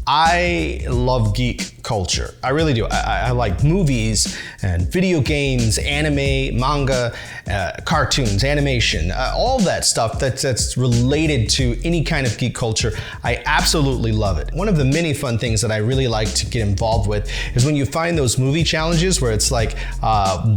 I love geek culture. I really do. I like movies and video games, anime, manga, cartoons, animation, all that stuff that's related to any kind of geek culture. I absolutely love it. One of the many fun things that I really like to get involved with is when you find those movie challenges where it's like,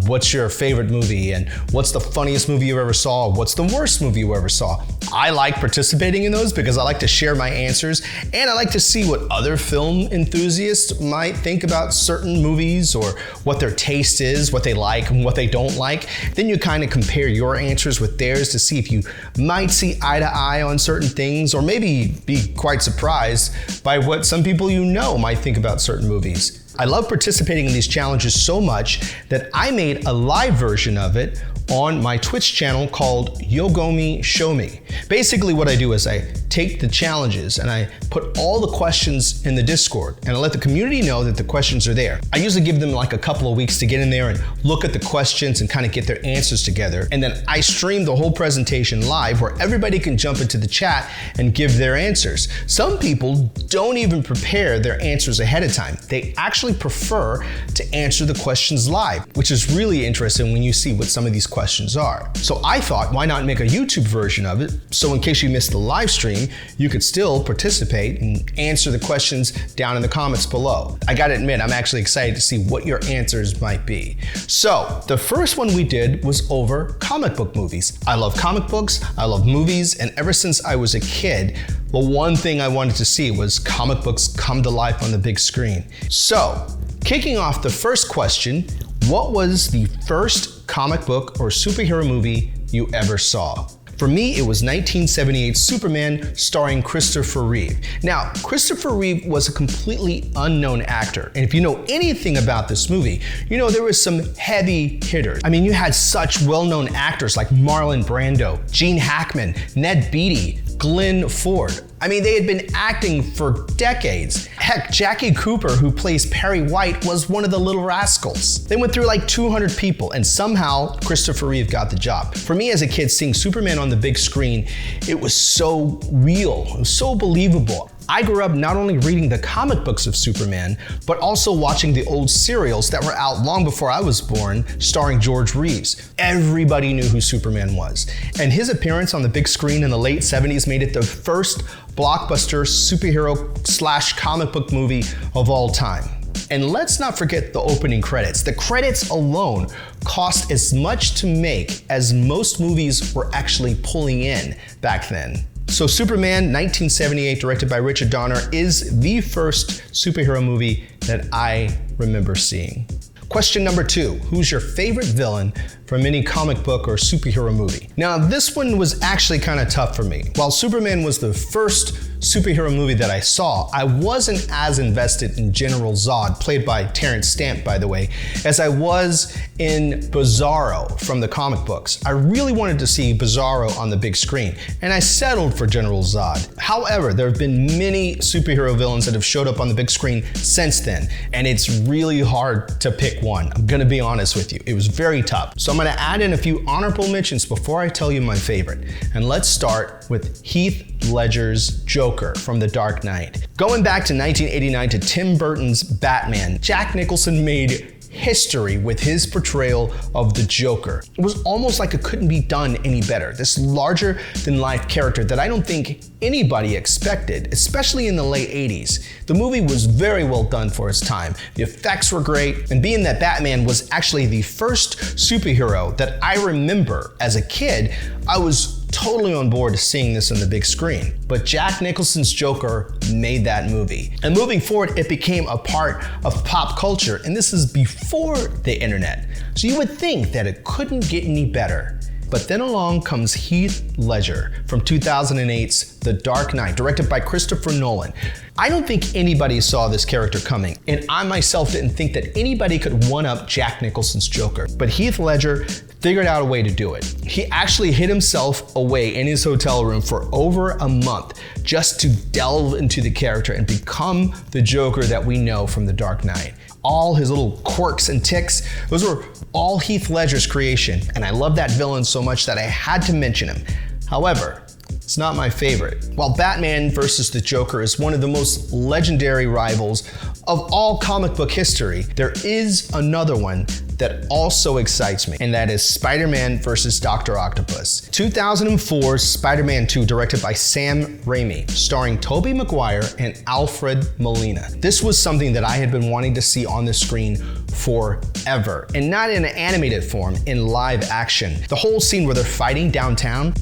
what's your favorite movie and what's the funniest movie you ever saw? What's the worst movie you ever saw? I like participating in those because I like to share my answers and I like to see what other film enthusiasts might think about certain movies or what their taste is, what they like and what they don't like. Then you kind of compare your answers with theirs to see if you might see eye to eye on certain things or maybe be quite surprised by what some people you know might think about certain movies. I love participating in these challenges so much that I made a live version of it on my Twitch channel called Yogomi Show Me. Basically what I do is I take the challenges and I put all the questions in the Discord and I let the community know that the questions are there. I usually give them like a couple of weeks to get in there and look at the questions and kind of get their answers together. And then I stream the whole presentation live where everybody can jump into the chat and give their answers. Some people don't even prepare their answers ahead of time. They actually prefer to answer the questions live, which is really interesting when you see what some of these questions are. So I thought, why not make a YouTube version of it? So in case you missed the live stream, you could still participate and answer the questions down in the comments below. I gotta admit, I'm actually excited to see what your answers might be. So the first one we did was over comic book movies. I love comic books, I love movies, and ever since I was a kid, the one thing I wanted to see was comic books come to life on the big screen. So, kicking off the first question, what was the first comic book or superhero movie you ever saw? For me, it was 1978's Superman starring Christopher Reeve. Now, Christopher Reeve was a completely unknown actor, and if you know anything about this movie, you know there was some heavy hitters. I mean, you had such well-known actors like Marlon Brando, Gene Hackman, Ned Beatty, Glenn Ford. I mean, they had been acting for decades. Heck, Jackie Cooper, who plays Perry White, was one of the Little Rascals. They went through like 200 people, and somehow Christopher Reeve got the job. For me as a kid, seeing Superman on the big screen, it was so real, it was so believable. I grew up not only reading the comic books of Superman, but also watching the old serials that were out long before I was born, starring George Reeves. Everybody knew who Superman was. And his appearance on the big screen in the late 70s made it the first blockbuster superhero / comic book movie of all time. And let's not forget the opening credits. The credits alone cost as much to make as most movies were actually pulling in back then. So Superman 1978, directed by Richard Donner, is the first superhero movie that I remember seeing. Question number 2, who's your favorite villain from any comic book or superhero movie? Now this one was actually kind of tough for me. While Superman was the first superhero movie that I saw, I wasn't as invested in General Zod, played by Terrence Stamp by the way, as I was in Bizarro from the comic books. I really wanted to see Bizarro on the big screen, and I settled for General Zod. However, there have been many superhero villains that have showed up on the big screen since then, and it's really hard to pick one. I'm gonna be honest with you, it was very tough. So I'm gonna add in a few honorable mentions before I tell you my favorite. And let's start with Heath Ledger's Joker from The Dark Knight. Going back to 1989 to Tim Burton's Batman, Jack Nicholson made history with his portrayal of the Joker. It was almost like it couldn't be done any better. This larger than life character that I don't think anybody expected, especially in the late 80s. The movie was very well done for its time. The effects were great, and being that Batman was actually the first superhero that I remember as a kid, I was totally on board seeing this on the big screen. But Jack Nicholson's Joker made that movie. And moving forward, it became a part of pop culture, and this is before the internet. So you would think that it couldn't get any better. But then along comes Heath Ledger from 2008's The Dark Knight, directed by Christopher Nolan. I don't think anybody saw this character coming, and I myself didn't think that anybody could one-up Jack Nicholson's Joker. But Heath Ledger figured out a way to do it. He actually hid himself away in his hotel room for over a month just to delve into the character and become the Joker that we know from The Dark Knight. All his little quirks and tics, those were all Heath Ledger's creation, and I love that villain so much that I had to mention him. However, It's not my favorite. While Batman versus the Joker is one of the most legendary rivals of all comic book history, there is another one that also excites me, and that is Spider-Man versus Dr. Octopus. 2004's Spider-Man 2, directed by Sam Raimi, starring Tobey Maguire and Alfred Molina. This was something that I had been wanting to see on the screen forever, and not in an animated form, in live action. The whole scene where they're fighting downtown,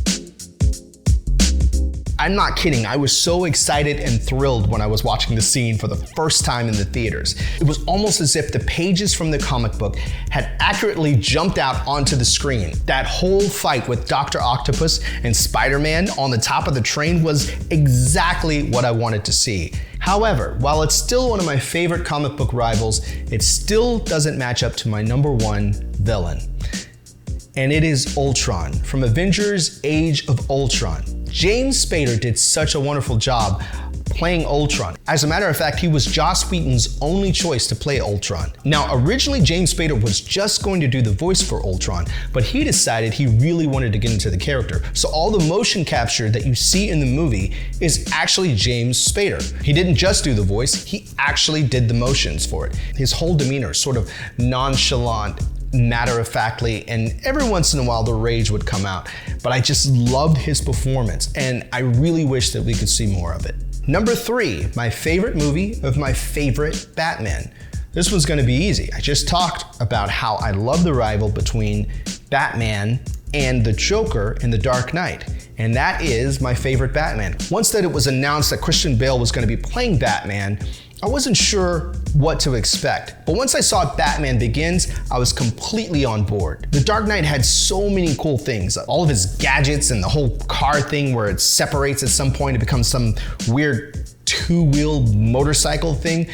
I'm not kidding, I was so excited and thrilled when I was watching the scene for the first time in the theaters. It was almost as if the pages from the comic book had accurately jumped out onto the screen. That whole fight with Dr. Octopus and Spider-Man on the top of the train was exactly what I wanted to see. However, while it's still one of my favorite comic book rivals, it still doesn't match up to my #1 villain. And it is Ultron from Avengers Age of Ultron. James Spader did such a wonderful job playing Ultron. As a matter of fact, he was Joss Whedon's only choice to play Ultron. Now, originally James Spader was just going to do the voice for Ultron, but he decided he really wanted to get into the character. So all the motion capture that you see in the movie is actually James Spader. He didn't just do the voice, he actually did the motions for it. His whole demeanor, sort of nonchalant, matter-of-factly, and every once in a while the rage would come out. But I just loved his performance, and I really wish that we could see more of it. #3, my favorite movie of my favorite Batman. This one's gonna be easy. I just talked about how I love the rival between Batman and the Joker in The Dark Knight, and that is my favorite Batman. Once that it was announced that Christian Bale was gonna be playing Batman, I wasn't sure what to expect, but once I saw Batman Begins, I was completely on board. The Dark Knight had so many cool things, all of his gadgets and the whole car thing where it separates at some point to become some weird two-wheeled motorcycle thing.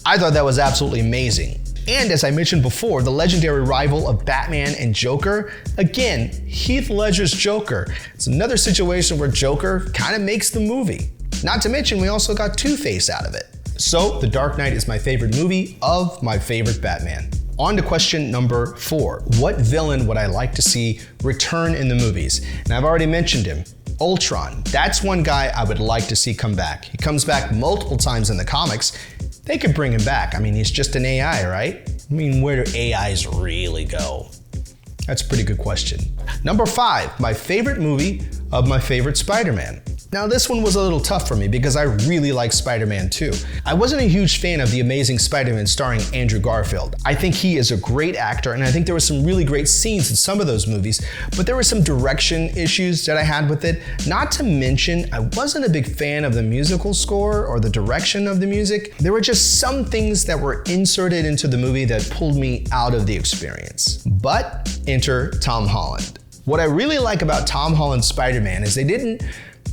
I thought that was absolutely amazing. And as I mentioned before, the legendary rival of Batman and Joker, again, Heath Ledger's Joker. It's another situation where Joker kind of makes the movie. Not to mention, we also got Two-Face out of it. So, The Dark Knight is my favorite movie of my favorite Batman. On to question #4. What villain would I like to see return in the movies? And I've already mentioned him, Ultron. That's one guy I would like to see come back. He comes back multiple times in the comics. They could bring him back. I mean, he's just an AI, right? I mean, where do AIs really go? That's a pretty good question. #5, my favorite movie of my favorite Spider-Man. Now this one was a little tough for me because I really like Spider-Man 2. I wasn't a huge fan of The Amazing Spider-Man starring Andrew Garfield. I think he is a great actor, and I think there were some really great scenes in some of those movies, but there were some direction issues that I had with it. Not to mention, I wasn't a big fan of the musical score or the direction of the music. There were just some things that were inserted into the movie that pulled me out of the experience. But enter Tom Holland. What I really like about Tom Holland's Spider-Man is they didn't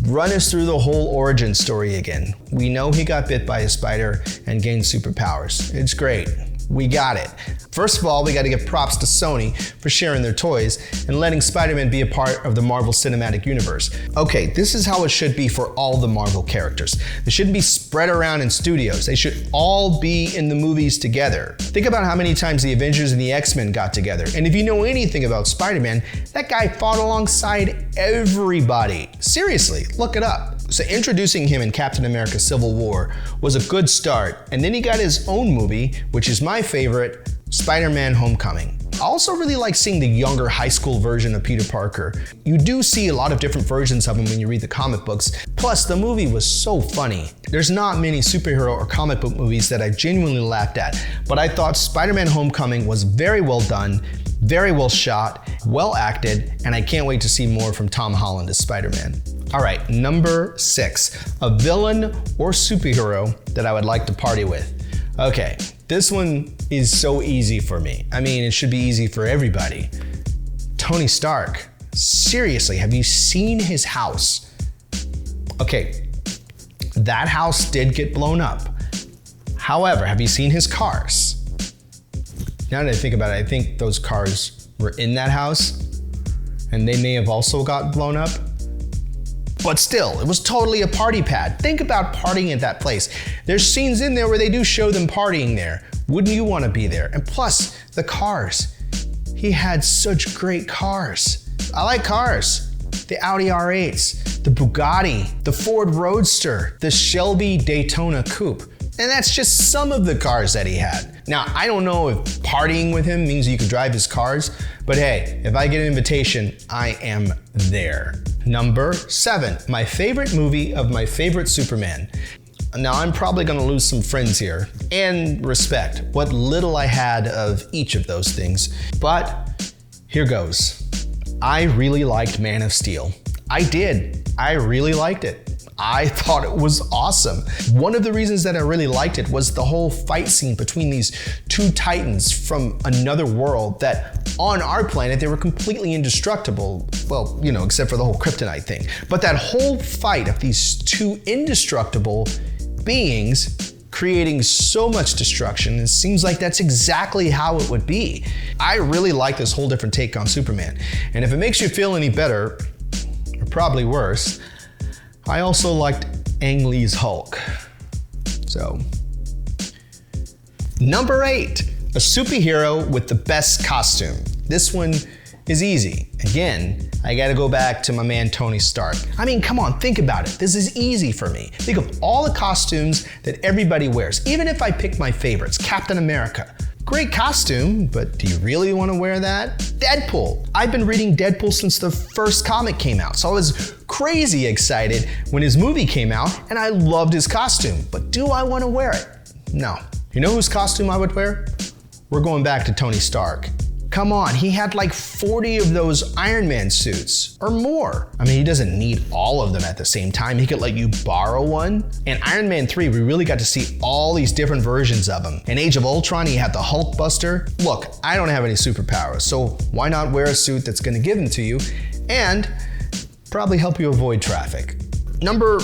run us through the whole origin story again. We know he got bit by a spider and gained superpowers. It's great. We got it. First of all, we got to give props to Sony for sharing their toys and letting Spider-Man be a part of the Marvel Cinematic Universe. Okay, this is how it should be for all the Marvel characters. They shouldn't be spread around in studios. They should all be in the movies together. Think about how many times the Avengers and the X-Men got together. And if you know anything about Spider-Man, that guy fought alongside everybody. Seriously, look it up. So introducing him in Captain America Civil War was a good start, and then he got his own movie, which is my favorite, Spider-Man Homecoming. I also really like seeing the younger high school version of Peter Parker. You do see a lot of different versions of him when you read the comic books, plus the movie was so funny. There's not many superhero or comic book movies that I genuinely laughed at, but I thought Spider-Man Homecoming was very well done, very well shot, well acted, and I can't wait to see more from Tom Holland as Spider-Man. All right, #6, a villain or superhero that I would like to party with. Okay, this one is so easy for me. I mean, it should be easy for everybody. Tony Stark. Seriously, have you seen his house? Okay, that house did get blown up. However, have you seen his cars? Now that I think about it, I think those cars were in that house and they may have also got blown up. But still, it was totally a party pad. Think about partying at that place. There's scenes in there where they do show them partying there. Wouldn't you want to be there? And plus, the cars. He had such great cars. I like cars. The Audi R8s, the Bugatti, the Ford Roadster, the Shelby Daytona Coupe. And that's just some of the cars that he had. Now, I don't know if partying with him means you can drive his cars, but hey, if I get an invitation, I am there. Number 7, my favorite movie of my favorite Superman. Now, I'm probably gonna lose some friends here, and respect what little I had of each of those things, but here goes. I really liked Man of Steel. I did. I really liked it. I thought it was awesome. One of the reasons that I really liked it was the whole fight scene between these two titans from another world that on our planet, they were completely indestructible. Well, you know, except for the whole kryptonite thing. But that whole fight of these two indestructible beings creating so much destruction, it seems like that's exactly how it would be. I really like this whole different take on Superman. And if it makes you feel any better, or probably worse, I also liked Ang Lee's Hulk. So, number 8, a superhero with the best costume. This one is easy. Again, I gotta go back to my man Tony Stark. I mean, come on, think about it. This is easy for me. Think of all the costumes that everybody wears. Even if I pick my favorites, Captain America. Great costume, but do you really want to wear that? Deadpool. I've been reading Deadpool since the first comic came out, so I was crazy excited when his movie came out, and I loved his costume. But do I want to wear it? No. You know whose costume I would wear? We're going back to Tony Stark. Come on, he had like 40 of those Iron Man suits, or more. I mean, he doesn't need all of them at the same time. He could let you borrow one. In Iron Man 3, we really got to see all these different versions of him. In Age of Ultron, he had the Hulk Buster. Look, I don't have any superpowers, so why not wear a suit that's gonna give them to you and probably help you avoid traffic. Number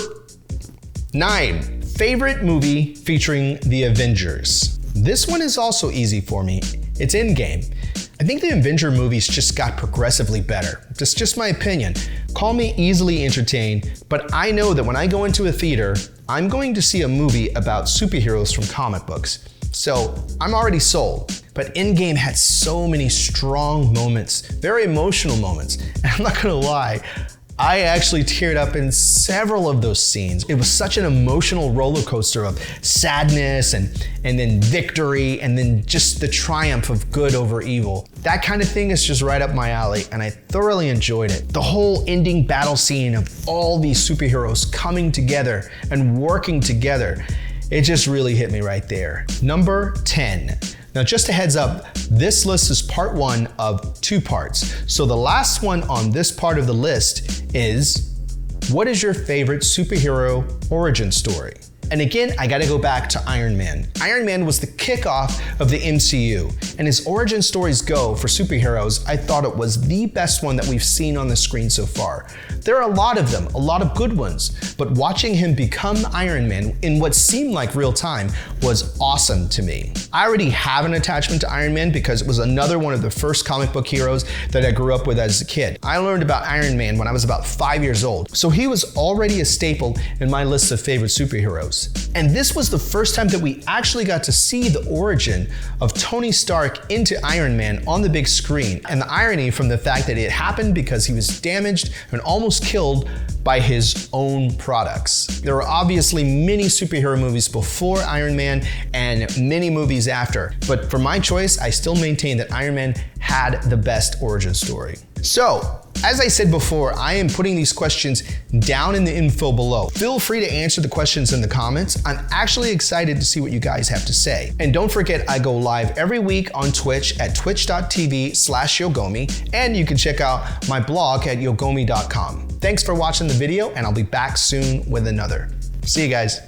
9, favorite movie featuring the Avengers. This one is also easy for me. It's Endgame. I think the Avenger movies just got progressively better. That's just my opinion. Call me easily entertained, but I know that when I go into a theater, I'm going to see a movie about superheroes from comic books. So I'm already sold. But Endgame had so many strong moments, very emotional moments. And I'm not gonna lie, I actually teared up in several of those scenes. It was such an emotional roller coaster of sadness and then victory and then just the triumph of good over evil. That kind of thing is just right up my alley, and I thoroughly enjoyed it. The whole ending battle scene of all these superheroes coming together and working together, it just really hit me right there. Number 10. Now, just a heads up, this list is part 1 of 2 parts. So the last one on this part of the list is, what is your favorite superhero origin story? And again, I gotta go back to Iron Man. Iron Man was the kickoff of the MCU, and his origin stories go for superheroes. I thought it was the best one that we've seen on the screen so far. There are a lot of them, a lot of good ones, but watching him become Iron Man in what seemed like real time was awesome to me. I already have an attachment to Iron Man because it was another one of the first comic book heroes that I grew up with as a kid. I learned about Iron Man when I was about 5 years old, so he was already a staple in my list of favorite superheroes. And this was the first time that we actually got to see the origin of Tony Stark into Iron Man on the big screen. And the irony from the fact that it happened because he was damaged and almost killed by his own products. There were obviously many superhero movies before Iron Man and many movies after, but for my choice, I still maintain that Iron Man had the best origin story. So, as I said before, I am putting these questions down in the info below. Feel free to answer the questions in the comments. I'm actually excited to see what you guys have to say. And don't forget, I go live every week on Twitch at twitch.tv/Yogomi, and you can check out my blog at yogomi.com. Thanks for watching the video, and I'll be back soon with another. See you guys.